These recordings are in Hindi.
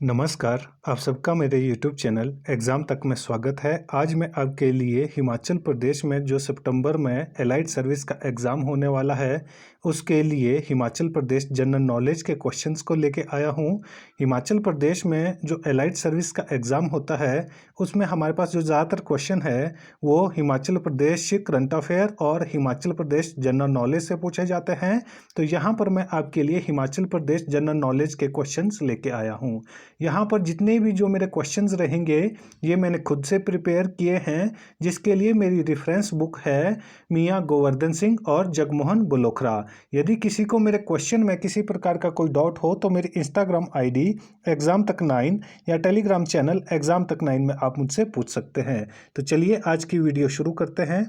नमस्कार, आप सबका मेरे YouTube चैनल एग्ज़ाम तक में स्वागत है। आज मैं आपके लिए हिमाचल प्रदेश में जो सितंबर में एलाइड सर्विस का एग्ज़ाम होने वाला है, उसके लिए हिमाचल प्रदेश जनरल नॉलेज के क्वेश्चंस को लेके आया हूँ। हिमाचल प्रदेश में जो एलाइड सर्विस का एग्ज़ाम होता है, उसमें हमारे पास जो ज़्यादातर क्वेश्चन है, वो हिमाचल प्रदेश करंट अफेयर और हिमाचल प्रदेश जनरल नॉलेज से पूछे जाते हैं। तो यहाँ पर मैं आपके लिए हिमाचल प्रदेश जनरल नॉलेज के क्वेश्चंस लेके आया हूँ। यहाँ पर जितने भी जो मेरे क्वेश्चंस रहेंगे, ये मैंने खुद से प्रिपेयर किए हैं, जिसके लिए मेरी रेफरेंस बुक है मियाँ गोवर्धन सिंह और जगमोहन बलोखरा। यदि किसी को मेरे क्वेश्चन में किसी प्रकार का कोई डाउट हो तो मेरी इंस्टाग्राम आईडी एग्जाम तक 9 या टेलीग्राम चैनल एग्जाम तक 9 में आप मुझसे पूछ सकते हैं। तो चलिए आज की वीडियो शुरू करते हैं।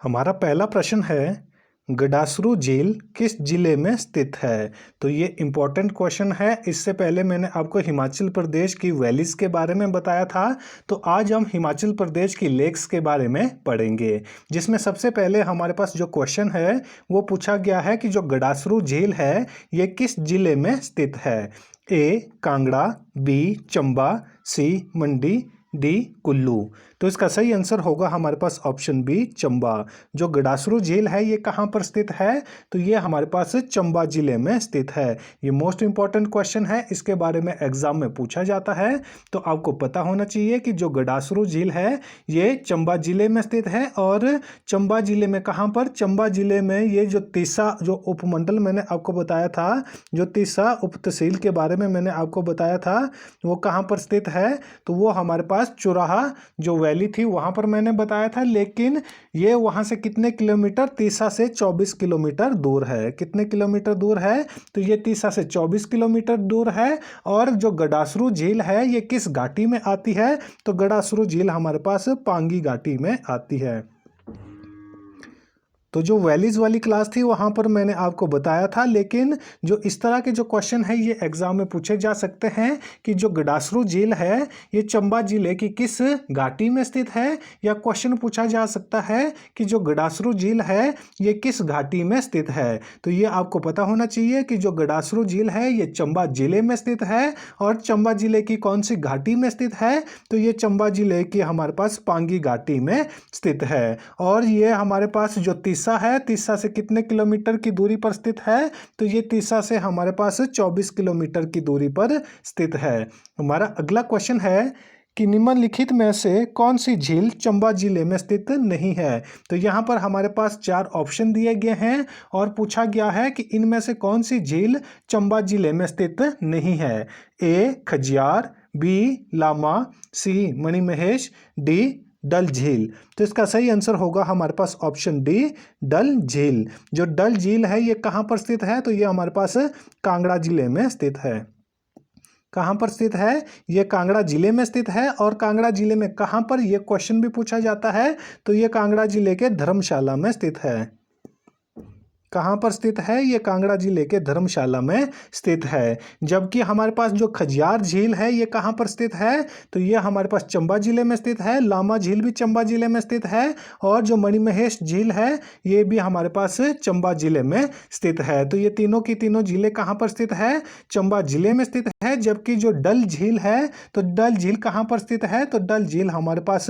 हमारा पहला प्रश्न है, गडासरू झील किस जिले में स्थित है? तो ये इम्पोर्टेंट क्वेश्चन है। इससे पहले मैंने आपको हिमाचल प्रदेश की वैलीज के बारे में बताया था, तो आज हम हिमाचल प्रदेश की लेक्स के बारे में पढ़ेंगे, जिसमें सबसे पहले हमारे पास जो क्वेश्चन है वो पूछा गया है कि जो गडासरू झील है ये किस जिले में स्थित है? ए कांगड़ा, बी चंबा, सी मंडी, डी कुल्लू। तो इसका सही आंसर होगा हमारे पास ऑप्शन बी चंबा। जो गडासरू झील है ये कहाँ पर स्थित है? तो ये हमारे पास चंबा जिले में स्थित है। ये मोस्ट इंपॉर्टेंट क्वेश्चन है, इसके बारे में एग्जाम में पूछा जाता है, तो आपको पता होना चाहिए कि जो गडासरू झील है ये चंबा जिले में स्थित है। और चंबा जिले में कहाँ पर? चंबा जिले में ये जो तीसा जो उपमंडल मैंने आपको बताया था, जो तीसा उप तहसील के बारे में मैंने आपको बताया था, वो कहाँ पर स्थित है? तो वो हमारे पास चुराहा जो वैली थी वहां पर मैंने बताया था। लेकिन ये वहां से कितने किलोमीटर? तीसा से 24 किलोमीटर दूर है। कितने किलोमीटर दूर है? तो ये तीसा से 24 किलोमीटर दूर है। और जो गडासरू झील है ये किस घाटी में आती है? तो गडासरू झील हमारे पास पांगी घाटी में आती है। तो जो वैलीज वाली क्लास थी वहाँ पर मैंने आपको बताया था, लेकिन जो इस तरह के जो क्वेश्चन है ये एग्जाम में पूछे जा सकते हैं कि जो गडासरू झील है ये चंबा जिले की किस घाटी में स्थित है, या क्वेश्चन पूछा जा सकता है कि जो गडासरू झील है ये किस घाटी में स्थित है। तो ये आपको पता होना चाहिए कि जो गडासरू झील है ये चंबा जिले में स्थित है। और चंबा जिले की कौन सी घाटी में स्थित है? तो ये चंबा जिले की हमारे पास पांगी घाटी में स्थित है। और ये हमारे पास जो तीसा है, तीसा से कितने किलोमीटर की दूरी पर स्थित है? तो ये तीसा से हमारे पास 24 किलोमीटर की दूरी पर स्थित है। हमारा अगला क्वेश्चन है कि निम्नलिखित में से कौन सी झील चंबा जिले में स्थित नहीं है? तो यहाँ पर हमारे पास 4 ऑप्शन दिए गए हैं और पूछा गया है कि इनमें से कौन सी झील चंबा जिले में स्थित नहीं है। ए खजियार, बी लामा, सी मणिमहेश, डी डल झील। तो इसका सही आंसर होगा हमारे पास ऑप्शन डी डल झील। जो डल झील है ये कहाँ पर स्थित है? तो ये हमारे पास कांगड़ा जिले में स्थित है। कहाँ पर स्थित है? ये कांगड़ा जिले में स्थित है। और कांगड़ा जिले में कहाँ पर, ये क्वेश्चन भी पूछा जाता है, तो ये कांगड़ा जिले के धर्मशाला में स्थित है। कहाँ पर स्थित है? ये कांगड़ा जिले के धर्मशाला में स्थित है। जबकि हमारे पास जो खजियार झील है ये कहाँ पर स्थित है? तो ये हमारे पास चंबा जिले में स्थित है। लामा झील भी चंबा जिले में स्थित है। और जो मणिमहेश झील है ये भी हमारे पास चंबा जिले में स्थित है। तो ये तीनों की तीनों झीलें कहाँ पर स्थित है? चंबा जिले में स्थित है। जबकि जो डल झील है, तो डल झील कहाँ पर स्थित है? तो डल झील हमारे पास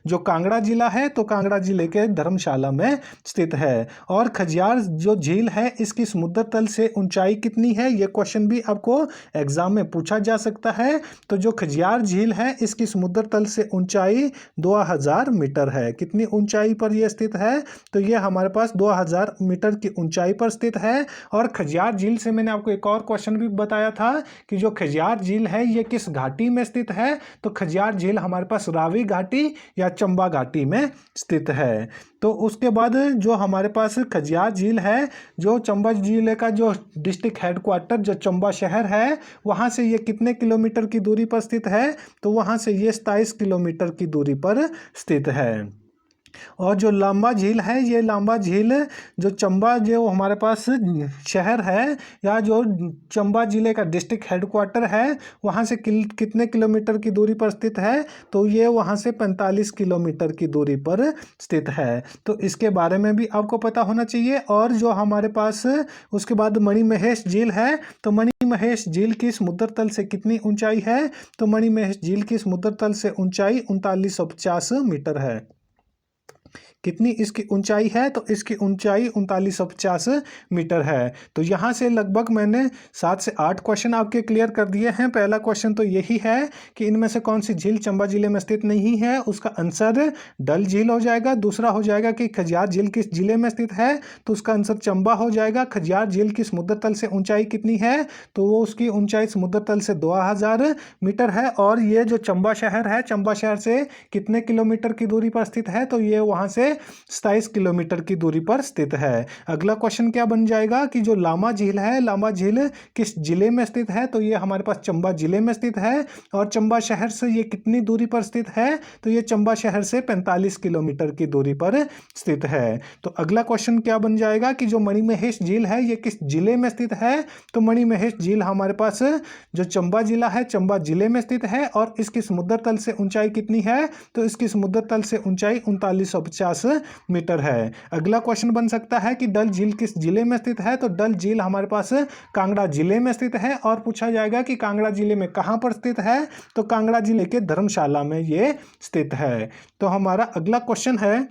जो कांगड़ा जिला है, तो कांगड़ा जिले के धर्मशाला में स्थित है। और खजियार जो झील है इसकी समुद्र तल से ऊंचाई कितनी है? यह क्वेश्चन भी आपको एग्जाम में पूछा जा सकता है। तो जो खजियार झील है इसकी समुद्र तल से ऊंचाई 2000 मीटर है। कितनी ऊंचाई पर यह स्थित है? तो यह हमारे पास 2000 मीटर की ऊंचाई पर स्थित है। और खजियार झील से मैंने आपको एक और क्वेश्चन भी बताया था कि जो खजियार झील है यह किस घाटी में स्थित है? तो खजियार झील हमारे पास रावी घाटी या चंबा घाटी में स्थित है। तो उसके बाद जो हमारे पास खजियार झील है, जो चंबा जिले का जो डिस्ट्रिक्ट हेडक्वार्टर जो चंबा शहर है, वहाँ से ये कितने किलोमीटर की दूरी पर स्थित है? तो वहाँ से ये 27 किलोमीटर की दूरी पर स्थित है। और जो लांबा झील है, ये लांबा झील जो चंबा जो हमारे पास शहर है या जो चंबा जिले का डिस्ट्रिक्ट हेडक्वार्टर है वहाँ से कितने किलोमीटर की दूरी पर स्थित है, तो ये वहाँ से 45 किलोमीटर की दूरी पर स्थित है। तो इसके बारे में भी आपको पता होना चाहिए। और जो हमारे पास उसके बाद मणिमहेश झील है, तो मणिमहेश झील की समुद्र तल से कितनी ऊंचाई है, तो मणिमहेश झील की समुद्र तल से ऊंचाई 3950 मीटर है। कितनी इसकी ऊंचाई है, तो इसकी ऊंचाई 3950 मीटर है। तो यहाँ से लगभग मैंने 7 से 8 क्वेश्चन आपके क्लियर कर दिए हैं। पहला क्वेश्चन तो यही है कि इनमें से कौन सी झील चंबा जिले में स्थित नहीं है, उसका आंसर डल झील हो जाएगा। दूसरा हो जाएगा कि खजियार झील किस जिले में स्थित है, तो उसका आंसर चंबा हो जाएगा। खजियार झील की समुद्र तल से ऊंचाई कितनी है, तो वो उसकी ऊंचाई समुद्र तल से 2000 मीटर है। और ये जो चंबा शहर है, चंबा शहर से कितने किलोमीटर की दूरी पर स्थित है, तो ये वहाँ से 27 किलोमीटर की दूरी पर स्थित है। अगला क्वेश्चन क्या बन जाएगा कि जो लामा झील है, लामा झील किस जिले में स्थित है, तो ये हमारे पास चंबा जिले में स्थित है। और चंबा शहर से ये कितनी दूरी पर स्थित है, तो ये चंबा शहर से 45 किलोमीटर की दूरी पर स्थित है। तो अगला क्वेश्चन क्या बन जाएगा कि जो मणिमहेश झील है ये किस जिले में स्थित है, तो मणिमहेश झील हमारे पास जो चंबा जिला है, चंबा जिले में स्थित है। और इसकी समुद्र तल से ऊंचाई कितनी है, तो इसकी समुद्र तल से ऊंचाई 3950 मीटर है। अगला क्वेश्चन बन सकता है कि डल झील किस जिले में स्थित है, तो डल झील हमारे पास कांगड़ा जिले में स्थित है। और पूछा जाएगा कि कांगड़ा जिले में कहां पर स्थित है, तो कांगड़ा जिले के धर्मशाला में ये स्थित है। तो हमारा अगला क्वेश्चन है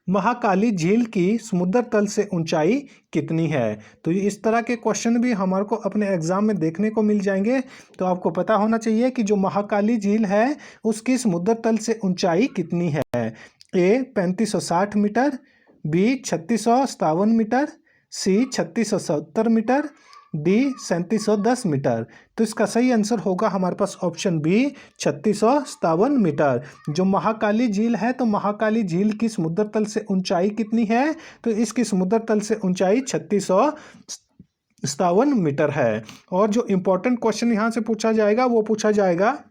महाकाली झील की समुद्र तल से ऊंचाई कितनी है। तो इस तरह के क्वेश्चन भी हमारे को अपने एग्जाम में देखने को मिल जाएंगे। तो आपको पता होना चाहिए कि जो महाकाली झील है उसकी समुद्र तल से ऊंचाई कितनी है। ए 3560 मीटर, बी 3657 मीटर, सी 3670 मीटर, डी 3710 मीटर। तो इसका सही आंसर होगा हमारे पास ऑप्शन बी 3657 मीटर। जो महाकाली झील है, तो महाकाली झील की समुद्र तल से ऊंचाई कितनी है, तो इसकी समुद्र तल से ऊंचाई 3657 मीटर है। और जो इंपॉर्टेंट क्वेश्चन यहाँ से पूछा जाएगा वो पूछा जाएगा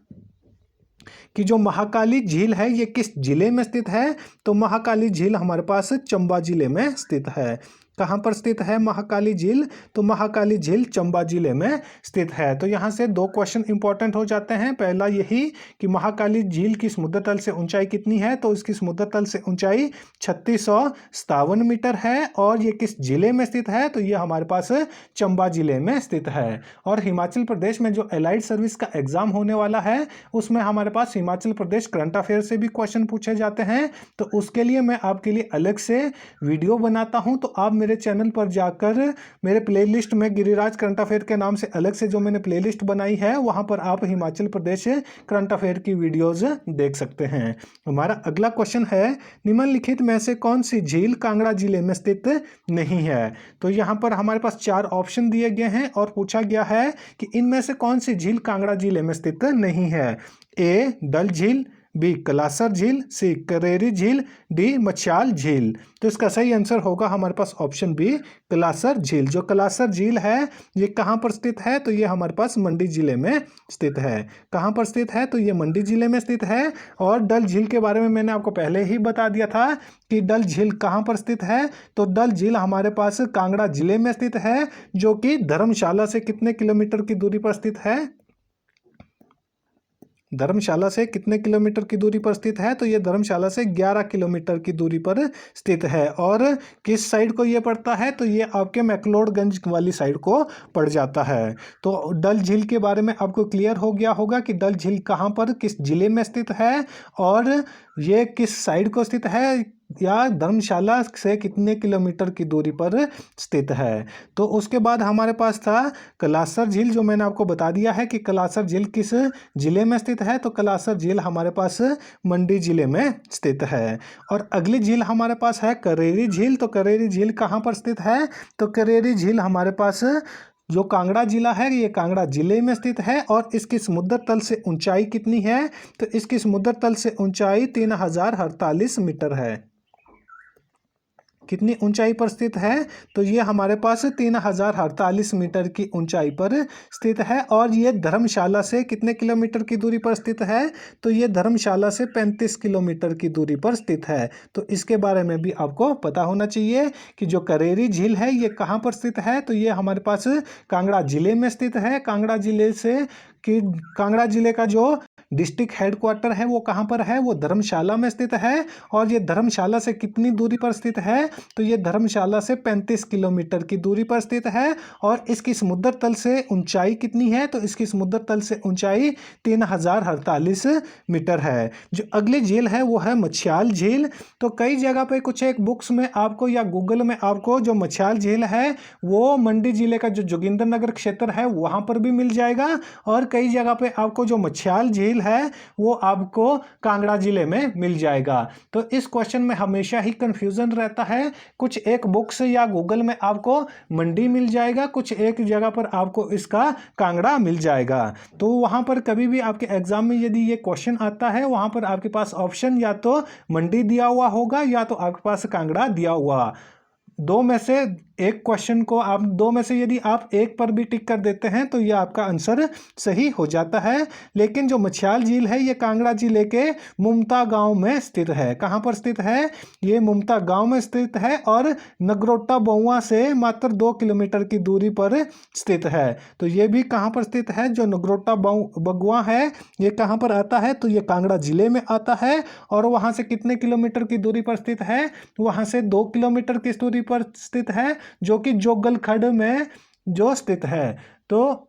कि जो महाकाली झील है ये किस जिले में स्थित है, तो महाकाली झील हमारे पास चंबा जिले में स्थित है। कहाँ पर स्थित है महाकाली झील, तो महाकाली झील चंबा जिले में स्थित है। तो यहाँ से 2 क्वेश्चन इंपॉर्टेंट हो जाते हैं। पहला यही कि महाकाली झील की समुद्र तल से ऊंचाई कितनी है, तो इसकी समुद्र तल से ऊंचाई 3657 मीटर है। और ये किस जिले में स्थित है, तो ये हमारे पास चंबा जिले में स्थित है। और हिमाचल प्रदेश में जो एलाइड सर्विस का एग्जाम होने वाला है उसमें हमारे पास हिमाचल प्रदेश करंट अफेयर से भी क्वेश्चन पूछे जाते हैं। तो उसके लिए मैं आपके लिए अलग से वीडियो बनाता हूं। तो आप मेरे चैनल पर जाकर मेरे प्लेलिस्ट में गिरिराज करंट अफेयर के नाम से अलग से जो मैंने प्लेलिस्ट बनाई है वहां पर आप हिमाचल प्रदेश करंट अफेयर की वीडियोस देख सकते हैं। हमारा अगला क्वेश्चन है निम्नलिखित में से कौन सी झील कांगड़ा जिले में स्थित नहीं है। तो यहाँ पर हमारे पास 4 ऑप्शन दिए गए हैं और पूछा गया है कि इनमें से कौन सी झील कांगड़ा जिले में स्थित नहीं है। ए डल झील, बी कलासर झील, सी करेरी झील, डी मछाल झील। तो इसका सही आंसर होगा हमारे पास ऑप्शन बी कलासर झील। जो कलासर झील है ये कहाँ पर स्थित है, तो ये हमारे पास मंडी जिले में स्थित है। कहाँ पर स्थित है, तो ये मंडी जिले में स्थित है। और डल झील के बारे में मैंने आपको पहले ही बता दिया था कि डल झील कहाँ पर स्थित है, तो डल झील हमारे पास कांगड़ा जिले में स्थित है, जो कि धर्मशाला से कितने किलोमीटर की दूरी पर स्थित है, धर्मशाला से कितने किलोमीटर की दूरी पर स्थित है, तो ये धर्मशाला से 11 किलोमीटर की दूरी पर स्थित है। और किस साइड को ये पड़ता है, तो ये आपके मैक्लोडगंज वाली साइड को पड़ जाता है। तो डल झील के बारे में आपको क्लियर हो गया होगा कि डल झील कहाँ पर किस जिले में स्थित है और ये किस साइड को स्थित है या धर्मशाला से कितने किलोमीटर की दूरी पर स्थित है। तो उसके बाद हमारे पास था कलासर झील, जो मैंने आपको बता दिया है कि कलासर झील किस जिले में स्थित है, तो कलासर झील हमारे पास मंडी जिले में स्थित है। और अगली झील हमारे पास है करेरी झील। तो करेरी झील कहाँ पर स्थित है, तो करेरी झील हमारे पास जो कांगड़ा जिला है ये कांगड़ा जिले में स्थित है। और इसकी समुद्र तल से ऊंचाई कितनी है, तो इसकी समुद्र तल से ऊंचाई 3048 मीटर है। कितनी ऊंचाई पर स्थित है? तो ये हमारे पास 3048 मीटर की ऊंचाई पर स्थित है। और ये धर्मशाला से कितने किलोमीटर की दूरी पर स्थित है? तो ये धर्मशाला से 35 किलोमीटर की दूरी पर स्थित है। तो इसके बारे में भी आपको पता होना चाहिए कि जो करेरी झील है ये कहाँ पर स्थित है? तो ये हमारे पास कांगड़ा जिले में स्थित है। कांगड़ा जिले से कि कांगड़ा जिले का जो डिस्ट्रिक्ट हेडक्वार्टर है वो कहाँ पर है? वो धर्मशाला में स्थित है। और ये धर्मशाला से कितनी दूरी पर स्थित है? तो ये धर्मशाला से 35 किलोमीटर की दूरी पर स्थित है। और इसकी समुद्र तल से ऊंचाई कितनी है? तो इसकी समुद्र तल से ऊंचाई 3048 मीटर है। जो अगली झील है वो है मछियाल झील। तो कई जगह पे कुछ एक बुक्स में आपको या गूगल में आपको जो मछियाल झील है वो मंडी जिले का जो जोगिंद्रनगर क्षेत्र है वहाँ पर भी मिल जाएगा। और कई जगह पे आपको जो मछियाल झील है वो आपको कांगड़ा जिले में मिल जाएगा। तो इस क्वेश्चन में हमेशा ही कंफ्यूजन रहता है। कुछ एक बुक्स या गूगल में आपको मंडी मिल जाएगा, कुछ एक जगह पर आपको इसका कांगड़ा मिल जाएगा। तो वहां पर कभी भी आपके एग्जाम में यदि ये क्वेश्चन आता है वहां पर आपके पास ऑप्शन या तो मंडी दिया हुआ होगा या तो आपके पास कांगड़ा दिया हुआ। दो में से एक क्वेश्चन को आप दो में से यदि आप एक पर भी टिक कर देते हैं तो यह आपका आंसर सही हो जाता है। लेकिन जो मछियाल झील है ये कांगड़ा जिले के मुमता गांव में स्थित है। कहां पर स्थित है? ये मुमता गांव में स्थित है और नगरोटा बउआ से मात्र 2 किलोमीटर की दूरी पर स्थित है। तो ये भी कहां पर स्थित है? जो नगरोटा बगुआ है ये कहां पर आता है? तो ये कांगड़ा जिले में आता है। और वहां से कितने किलोमीटर की दूरी पर स्थित है? वहां से 2 किलोमीटर की दूरी पर स्थित है, जो कि जोगल खड्ड में जो स्थित है। तो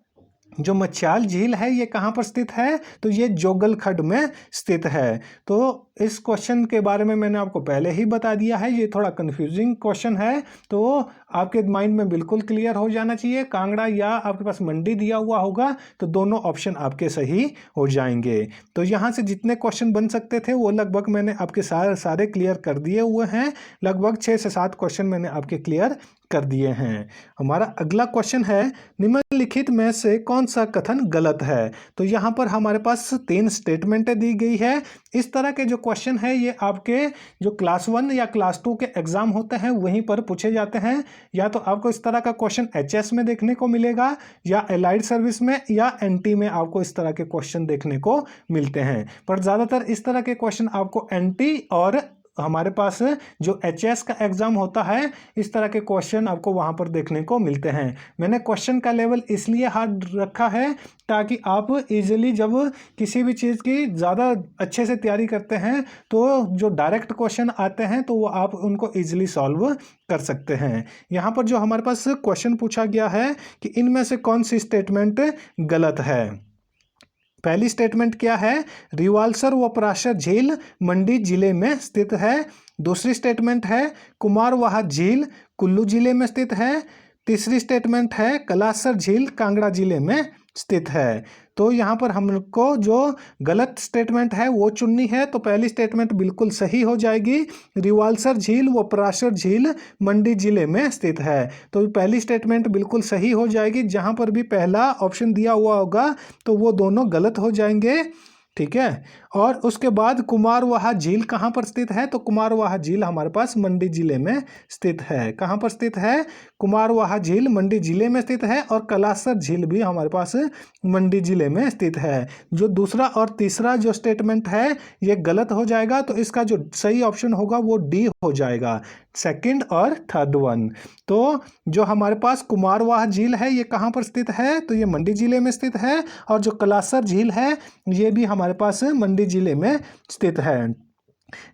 जो मछियाल झील है ये कहाँ पर स्थित है? तो ये जोगल खड्ड में स्थित है। तो इस क्वेश्चन के बारे में मैंने आपको पहले ही बता दिया है, ये थोड़ा कंफ्यूजिंग क्वेश्चन है तो आपके माइंड में बिल्कुल क्लियर हो जाना चाहिए। कांगड़ा या आपके पास मंडी दिया हुआ होगा तो दोनों ऑप्शन आपके सही हो जाएंगे। तो यहाँ से जितने क्वेश्चन बन सकते थे वो लगभग मैंने आपके सारे क्लियर कर दिए हुए हैं। लगभग 6 से 7 क्वेश्चन मैंने आपके क्लियर कर दिए हैं। हमारा अगला क्वेश्चन है, निम्नलिखित में से कौन सा कथन गलत है? तो यहाँ पर हमारे पास 3 स्टेटमेंटें दी गई है। इस तरह के जो क्वेश्चन है ये आपके जो क्लास 1 या क्लास 2 के एग्जाम होते हैं वहीं पर पूछे जाते हैं। या तो आपको इस तरह का क्वेश्चन एचएस में देखने को मिलेगा या एलाइड सर्विस में या एनटी में आपको इस तरह के क्वेश्चन देखने को मिलते हैं। पर ज़्यादातर इस तरह के क्वेश्चन आपको एनटी और हमारे पास जो एचएस का एग्जाम होता है इस तरह के क्वेश्चन आपको वहां पर देखने को मिलते हैं। मैंने क्वेश्चन का लेवल इसलिए हार्ड रखा है ताकि आप इजीली जब किसी भी चीज़ की ज़्यादा अच्छे से तैयारी करते हैं तो जो डायरेक्ट क्वेश्चन आते हैं तो वो आप उनको इजीली सॉल्व कर सकते हैं। यहाँ पर जो हमारे पास क्वेश्चन पूछा गया है कि इनमें से कौन सी स्टेटमेंट गलत है। पहली स्टेटमेंट क्या है? रिवाल्सर व पराशर झील मंडी जिले में स्थित है। दूसरी स्टेटमेंट है कुमारवाहा झील कुल्लू जिले में स्थित है। तीसरी स्टेटमेंट है कलासर झील कांगड़ा जिले में स्थित है। तो यहाँ पर हमको जो गलत स्टेटमेंट है वो चुननी है। तो पहली स्टेटमेंट बिल्कुल सही हो जाएगी, रिवाल्सर झील व पराशर झील मंडी जिले में स्थित है। तो पहली स्टेटमेंट बिल्कुल सही हो जाएगी। जहाँ पर भी पहला ऑप्शन दिया हुआ होगा तो वो दोनों गलत हो जाएंगे। ठीक है। और उसके बाद कुमारवाहा झील कहाँ पर स्थित है? तो कुमारवाहा झील हमारे पास मंडी जिले में स्थित है। कहाँ पर स्थित है? कुमारवाहा झील मंडी जिले में स्थित है। और कलासर झील भी हमारे पास मंडी जिले में स्थित है। जो दूसरा और तीसरा जो स्टेटमेंट है ये गलत हो जाएगा। तो इसका जो सही ऑप्शन होगा वो डी हो जाएगा, सेकंड और थर्ड वन। तो जो हमारे पास कुमारवाहा झील है ये कहाँ पर स्थित है? तो ये मंडी जिले में स्थित है। और जो कलासर झील है ये भी हमारे पास मंडी जिले में स्थित है।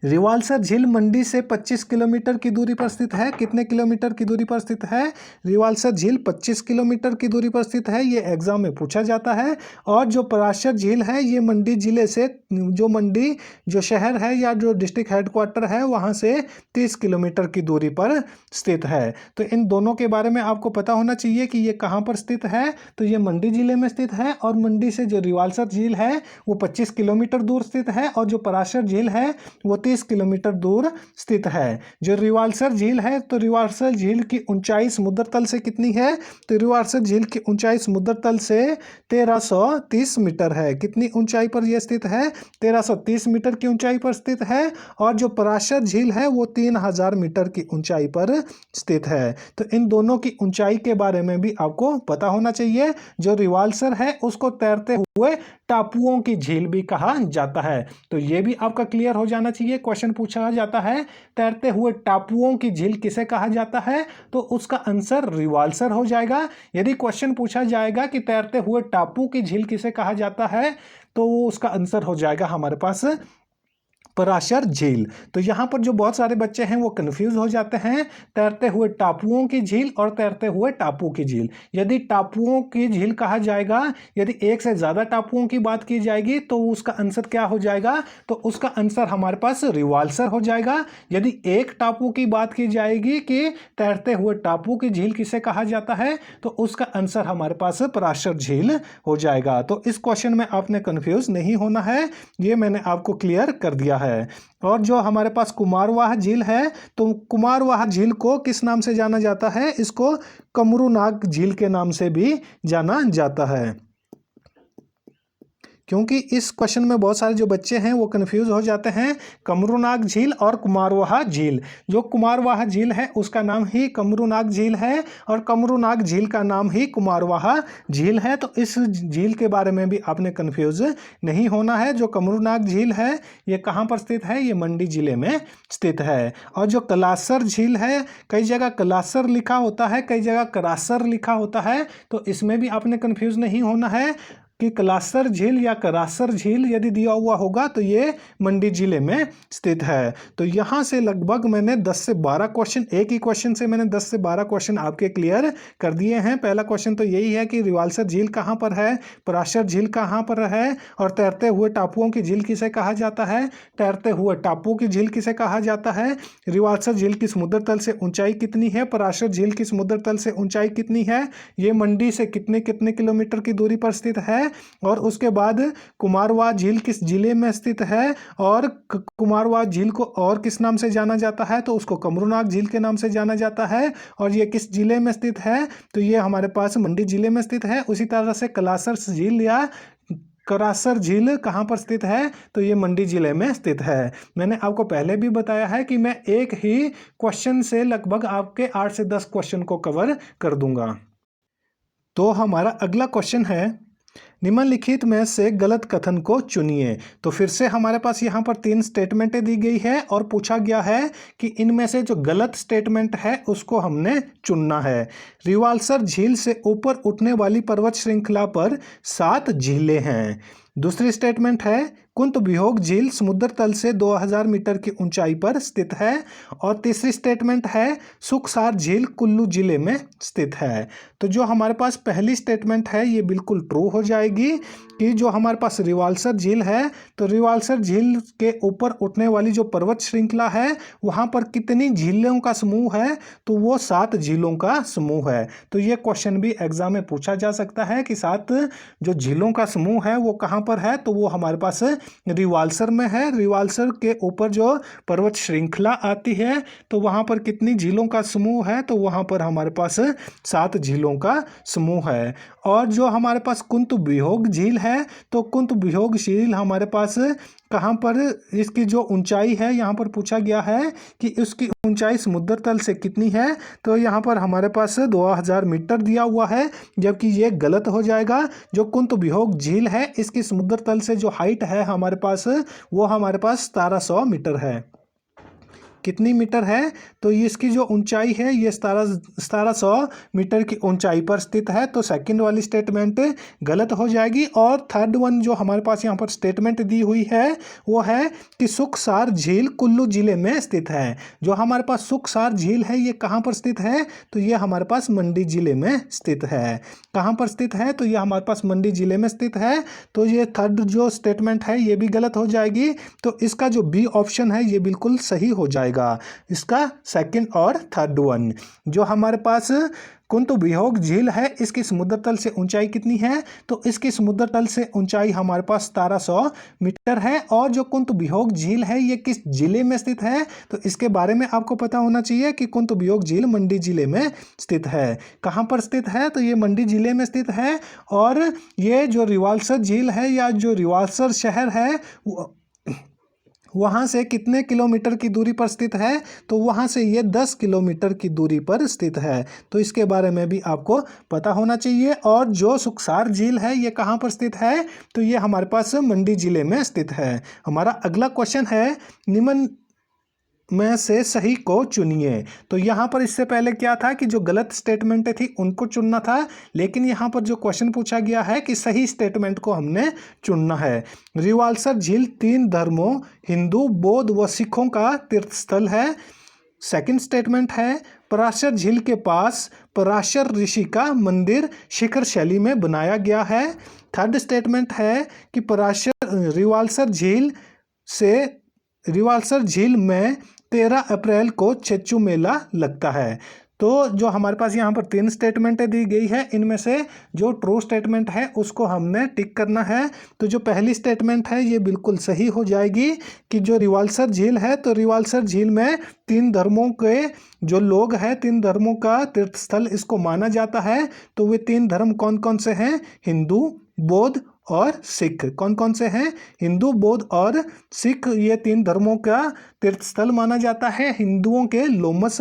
रिवाल्सर झील मंडी से 25 किलोमीटर की दूरी पर स्थित है। कितने किलोमीटर की दूरी पर स्थित है? रिवाल्सर झील 25 किलोमीटर की दूरी पर स्थित है। ये एग्जाम में पूछा जाता है। और जो पराशर झील है ये मंडी जिले से जो मंडी जो शहर है या जो डिस्ट्रिक्ट हेडक्वार्टर है वहाँ से 30 किलोमीटर की दूरी पर स्थित है। तो इन दोनों के बारे में आपको पता होना चाहिए कि ये कहाँ पर स्थित है। तो ये मंडी जिले में स्थित है। और मंडी से जो रिवाल्सर झील है वो 25 किलोमीटर दूर स्थित है। और जो पराशर झील है वो 30 किलोमीटर दूर स्थित है। जो रिवाल्सर झील है, तो रिवाल्सर झील की ऊंचाई समुद्र तल से कितनी है? तो रिवाल्सर झील की ऊंचाई समुद्र तल से 1330 मीटर है। कितनी ऊंचाई पर यह स्थित है? 1330 मीटर की ऊंचाई पर स्थित है। और जो पराशर झील है वो 3000 मीटर की ऊंचाई पर स्थित है। तो इन दोनों की ऊंचाई के बारे में भी आपको पता होना चाहिए। जो रिवाल्सर है उसको तैरते हुए टापुओं की झील भी कहा जाता है। तो ये भी आपका क्लियर हो जाना चाहिए। क्वेश्चन पूछा जाता है तैरते हुए टापुओं की झील किसे कहा जाता है, तो उसका आंसर रिवाल्सर हो जाएगा। यदि क्वेश्चन पूछा जाएगा कि तैरते हुए टापू की झील किसे कहा जाता है, तो उसका आंसर हो जाएगा हमारे पास पराशर झील। तो यहाँ पर जो बहुत सारे बच्चे हैं वो कंफ्यूज हो जाते हैं, तैरते हुए टापुओं की झील और तैरते हुए टापू की झील। यदि टापुओं की झील कहा जाएगा, यदि एक से ज़्यादा टापुओं की बात की जाएगी, तो उसका आंसर क्या हो जाएगा? तो उसका आंसर हमारे पास रिवाल्सर हो जाएगा। यदि एक टापू की बात की जाएगी कि तैरते हुए टापू की झील किसे कहा जाता है, तो उसका आंसर हमारे पास पराशर झील हो जाएगा। तो इस क्वेश्चन में आपने कंफ्यूज नहीं होना है, ये मैंने आपको क्लियर कर दिया है। और जो हमारे पास कुमारवाह झील है, तो कुमारवाह झील को किस नाम से जाना जाता है? इसको कमरूनाग झील के नाम से भी जाना जाता है। क्योंकि इस क्वेश्चन में बहुत सारे जो बच्चे हैं वो कंफ्यूज हो जाते हैं, कमरूनाग झील और कुमारवाह झील। जो कुमारवाह झील है उसका नाम ही कमरूनाग झील है और कमरूनाग झील का नाम ही कुमारवाह झील है। तो इस झील के बारे में भी आपने कंफ्यूज नहीं होना है। जो कमरूनाग झील है ये कहाँ पर स्थित है? ये मंडी जिले में स्थित है। और जो कलासर झील है, कई जगह कलासर लिखा होता है, कई जगह करासर लिखा होता है, तो इसमें भी आपने कंफ्यूज नहीं होना है कि कलासर झील या करासर झील यदि दिया हुआ होगा तो ये मंडी जिले में स्थित है। तो यहाँ से लगभग मैंने 10 से 12 क्वेश्चन, एक ही क्वेश्चन से मैंने 10 से 12 क्वेश्चन आपके क्लियर कर दिए हैं। पहला क्वेश्चन तो यही है कि रिवाल्सर झील कहाँ पर है, पराशर झील कहाँ पर है, और तैरते हुए टापुओं की झील किसे कहा जाता है, तैरते हुए टापू की झील किसे कहा जाता है, रिवाल्सर झील की समुद्र तल से ऊंचाई कितनी है, पराशर झील की समुद्र तल से ऊंचाई कितनी है, ये मंडी से कितने कितने किलोमीटर की दूरी पर स्थित है, और उसके बाद कुमारवाह झील किस जिले में स्थित है, और कुमारवाह झील को और किस नाम से जाना जाता है, तो उसको कमरूनाग झील के नाम से जाना जाता है, और ये किस जिले में स्थित है, तो ये हमारे पास मंडी जिले में स्थित है। उसी तरह से कलासर झील या करासर झील कहाँ पर स्थित है, तो ये मंडी जिले में स्थित है। मैंने आपको पहले भी बताया है कि मैं एक ही क्वेश्चन से लगभग आपके 8 से 10 क्वेश्चन को कवर कर दूंगा। तो हमारा अगला क्वेश्चन है, निम्नलिखित में से गलत कथन को चुनिए। तो फिर से हमारे पास यहाँ पर 3 स्टेटमेंटें दी गई है और पूछा गया है कि इनमें से जो गलत स्टेटमेंट है उसको हमने चुनना है। रिवाल्सर झील से ऊपर उठने वाली पर्वत श्रृंखला पर 7 झीलें हैं। दूसरी स्टेटमेंट है, कुंतबियोग झील समुद्र तल से 2000 मीटर की ऊंचाई पर स्थित है। और तीसरी स्टेटमेंट है, सुखसार झील कुल्लू जिले में स्थित है। तो जो हमारे पास पहली स्टेटमेंट है ये बिल्कुल ट्रू हो जाएगी कि जो हमारे पास रिवाल्सर झील है, तो रिवाल्सर झील के ऊपर उठने वाली जो पर्वत श्रृंखला है वहाँ पर कितनी झीलों का समूह है, तो वो 7 झीलों का समूह है। तो ये क्वेश्चन भी एग्जाम में पूछा जा सकता है कि 7 जो झीलों का समूह है वो कहाँ पर है, तो वो हमारे पास रिवाल्सर में है। रिवाल्सर के ऊपर जो पर्वत श्रृंखला आती है तो वहाँ पर कितनी झीलों का समूह है, तो वहाँ पर हमारे पास 7 झीलों का समूह है। और जो हमारे पास कुंतबियोग झील है, तो कुंतबियोग झील हमारे पास कहाँ पर, इसकी जो ऊंचाई है यहाँ पर पूछा गया है कि उसकी ऊंचाई समुद्र तल से कितनी है, तो यहाँ पर हमारे पास 2000 मीटर दिया हुआ है, जबकि ये गलत हो जाएगा। जो कुंतबियोग झील है इसकी समुद्र तल से जो हाइट है हमारे पास, वो हमारे पास 1700 मीटर है। कितनी मीटर है, तो इसकी जो ऊंचाई है ये 1700 मीटर की ऊंचाई पर स्थित है। तो सेकंड वाली स्टेटमेंट गलत हो जाएगी। और थर्ड वन जो हमारे पास यहाँ पर स्टेटमेंट दी हुई है वो है कि सुखसार झील कुल्लू जिले में स्थित है। जो हमारे पास सुखसार झील है ये कहाँ पर स्थित है, तो ये हमारे पास मंडी जिले में स्थित है। कहाँ पर स्थित है, तो ये हमारे पास मंडी जिले में स्थित है। तो ये थर्ड जो स्टेटमेंट है ये भी गलत हो जाएगी। तो इसका जो बी ऑप्शन है ये बिल्कुल सही हो जाएगा। जाएगा इसका सेकंड और थर्ड वन। जो हमारे पास कुंतुबियोग झील है इसकी समुद्र तल से ऊंचाई कितनी है, तो इसकी समुद्र तल से ऊंचाई हमारे पास 1700 मीटर है। और जो कुंतुबियोग झील है ये किस जिले में स्थित है, तो इसके बारे में आपको पता होना चाहिए कि कुंतुबियोग झील मंडी जिले में स्थित है। कहाँ पर स्थित है, तो ये मंडी जिले में स्थित है। और ये जो रिवाल्सर झील है या जो रिवाल्सर शहर है वहाँ से कितने किलोमीटर की दूरी पर स्थित है, तो वहाँ से ये 10 किलोमीटर की दूरी पर स्थित है। तो इसके बारे में भी आपको पता होना चाहिए। और जो सुखसार झील है ये कहाँ पर स्थित है, तो ये हमारे पास मंडी जिले में स्थित है। हमारा अगला क्वेश्चन है निम्न में से सही को चुनिए। तो यहाँ पर इससे पहले क्या था कि जो गलत स्टेटमेंटें थी उनको चुनना था, लेकिन यहाँ पर जो क्वेश्चन पूछा गया है कि सही स्टेटमेंट को हमने चुनना है। रिवाल्सर झील 3 धर्मों हिंदू, बौद्ध व सिखों का तीर्थस्थल है। सेकंड स्टेटमेंट है पराशर झील के पास पराशर ऋषि का मंदिर शिखर शैली में बनाया गया है। थर्ड स्टेटमेंट है कि रिवाल्सर झील में 13 अप्रैल को छेच्चू मेला लगता है। तो जो हमारे पास यहाँ पर 3 स्टेटमेंटें दी गई है, इनमें से जो ट्रू स्टेटमेंट है उसको हमने टिक करना है। तो जो पहली स्टेटमेंट है ये बिल्कुल सही हो जाएगी कि जो रिवाल्सर झील है, तो रिवाल्सर झील में 3 धर्मों के जो लोग हैं, 3 धर्मों का तीर्थस्थल इसको माना जाता है। तो वे 3 धर्म कौन कौन से हैं, हिंदू, बौद्ध और सिख। कौन कौन से हैं, हिंदू, बौद्ध और सिख, ये 3 धर्मों का तीर्थस्थल माना जाता है। हिंदुओं के लोमस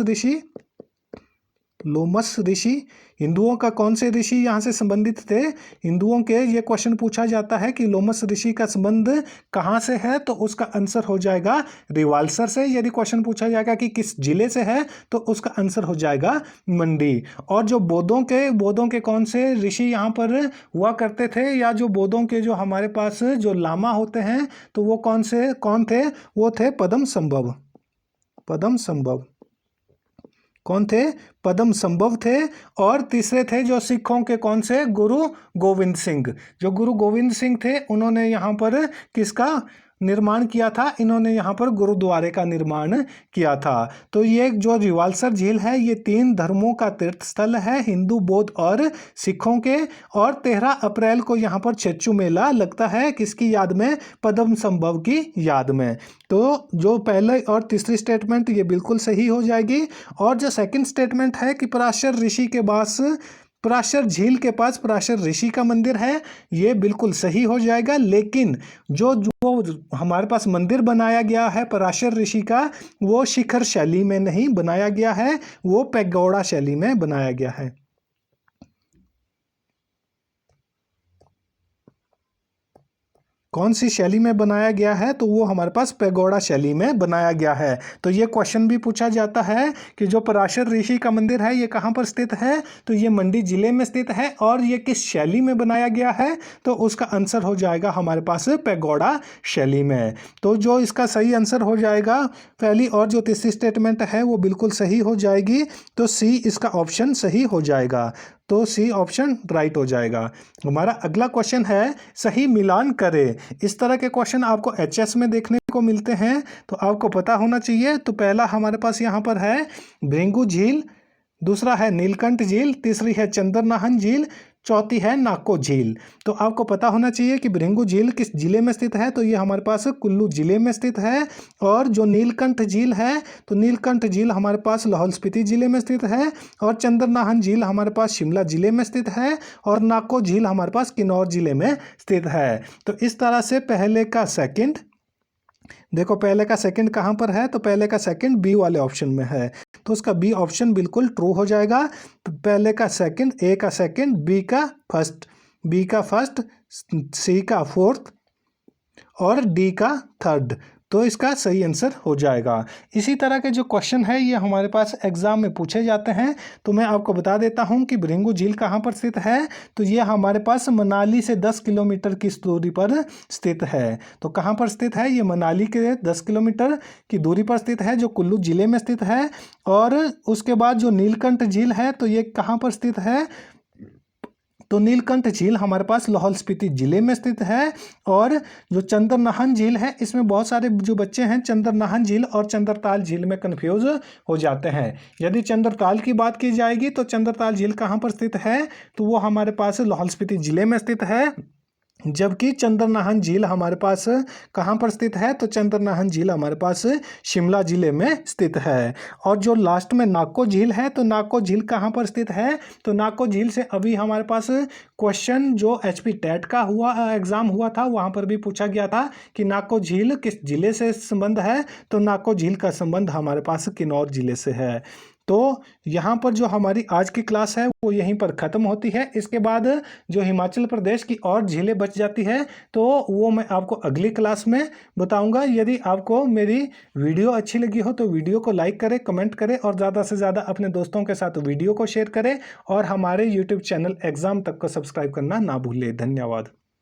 ऋषि, हिंदुओं का कौन से ऋषि यहाँ से संबंधित थे, हिंदुओं के ये क्वेश्चन पूछा जाता है कि लोमस ऋषि का संबंध कहाँ से है, तो उसका आंसर हो जाएगा रिवाल्सर से। यदि क्वेश्चन पूछा जाएगा कि किस जिले से है, तो उसका आंसर हो जाएगा मंडी। और जो बौद्धों के कौन से ऋषि यहाँ पर हुआ करते थे, या जो बौद्धों के जो हमारे पास जो लामा होते हैं, तो वो कौन थे, वो थे पद्म संभव। कौन थे, पद्म संभव थे। और तीसरे थे जो सिखों के कौन से, गुरु गोविंद सिंह। जो गुरु गोविंद सिंह थे उन्होंने यहाँ पर किसका निर्माण किया था, इन्होंने यहाँ पर गुरुद्वारे का निर्माण किया था। तो ये जो रिवाल्सर झील है ये 3 धर्मों का तीर्थस्थल है, हिंदू, बौद्ध और सिखों के। और 13 अप्रैल को यहाँ पर छेच्चू मेला लगता है, किसकी याद में, पद्म संभव की याद में। तो जो पहले और तीसरी स्टेटमेंट ये बिल्कुल सही हो जाएगी। और जो सेकंड स्टेटमेंट है कि पराशर झील के पास पराशर ऋषि का मंदिर है, ये बिल्कुल सही हो जाएगा। लेकिन जो हमारे पास मंदिर बनाया गया है पराशर ऋषि का, वो शिखर शैली में नहीं बनाया गया है, वो पैगोडा शैली में बनाया गया है। कौन सी शैली में बनाया गया है, तो वो हमारे पास पैगोडा शैली में बनाया गया है। तो ये क्वेश्चन भी पूछा जाता है कि जो पराशर ऋषि का मंदिर है ये कहाँ पर स्थित है, तो ये मंडी जिले में स्थित है। और ये किस शैली में बनाया गया है, तो उसका आंसर हो जाएगा हमारे पास पैगोडा शैली में। तो जो इसका सही आंसर हो जाएगा, पहली और जो तीसरी स्टेटमेंट है वो बिल्कुल सही हो जाएगी। तो सी इसका ऑप्शन सही हो जाएगा। तो सी ऑप्शन राइट हो जाएगा। हमारा अगला क्वेश्चन है सही मिलान करें। इस तरह के क्वेश्चन आपको एचएस में देखने को मिलते हैं, तो आपको पता होना चाहिए। तो पहला हमारे पास यहाँ पर है भृंगु झील, दूसरा है नीलकंठ झील, तीसरी है चंद्रनाहन झील, चौथी है नाको झील। तो आपको पता होना चाहिए कि भृंगु झील किस जिले में स्थित है, तो ये हमारे पास कुल्लू जिले में स्थित है। और जो नीलकंठ झील है, तो नीलकंठ झील हमारे पास लाहौल स्पीति जिले में स्थित है। और चंद्रनाहन झील हमारे पास शिमला जिले में स्थित है। और नाको झील हमारे पास किन्नौर जिले में स्थित है। तो इस तरह से पहले का सेकंड, देखो पहले का सेकंड कहाँ पर है, तो पहले का सेकंड बी वाले ऑप्शन में है, तो उसका बी ऑप्शन बिल्कुल ट्रू हो जाएगा। पहले का सेकंड, ए का सेकंड, बी का फर्स्ट, सी का फोर्थ और डी का थर्ड। तो इसका सही आंसर हो जाएगा। इसी तरह के जो क्वेश्चन है ये हमारे पास एग्जाम में पूछे जाते हैं। तो मैं आपको बता देता हूँ कि भृंगु झील कहाँ पर स्थित है, तो ये हमारे पास मनाली से 10 किलोमीटर की दूरी पर स्थित है। तो कहाँ पर स्थित है, ये मनाली के 10 किलोमीटर की दूरी पर स्थित है, जो कुल्लू जिले में स्थित है। और उसके बाद जो नीलकंठ झील है, तो ये कहाँ पर स्थित है, तो नीलकंठ झील हमारे पास लाहौल स्पीति जिले में स्थित है। और जो चंद्रनाहन झील है, इसमें बहुत सारे जो बच्चे हैं चंद्रनाहन झील और चंद्रताल झील में कंफ्यूज हो जाते हैं। यदि चंद्रताल की बात की जाएगी तो चंद्रताल झील कहाँ पर स्थित है, तो वो हमारे पास लाहौल स्पीति जिले में स्थित है। जबकि चंद्रनाहन झील हमारे पास कहाँ पर स्थित है, तो चंद्रनाहन झील हमारे पास शिमला जिले में स्थित है। और जो लास्ट में नाको झील है, तो नाको झील कहाँ पर स्थित है, तो नाको झील से अभी हमारे पास क्वेश्चन जो HP टेट का एग्जाम हुआ था, वहाँ पर भी पूछा गया था कि नाको झील किस जिले से संबंध है, तो नाको झील का संबंध हमारे पास किन्नौर जिले से है। तो यहाँ पर जो हमारी आज की क्लास है वो यहीं पर ख़त्म होती है। इसके बाद जो हिमाचल प्रदेश की और झीलें बच जाती है तो वो मैं आपको अगली क्लास में बताऊंगा। यदि आपको मेरी वीडियो अच्छी लगी हो तो वीडियो को लाइक करें, कमेंट करें और ज़्यादा से ज़्यादा अपने दोस्तों के साथ वीडियो को शेयर करें और हमारे YouTube चैनल एग्ज़ाम तक को सब्सक्राइब करना ना भूलें। धन्यवाद।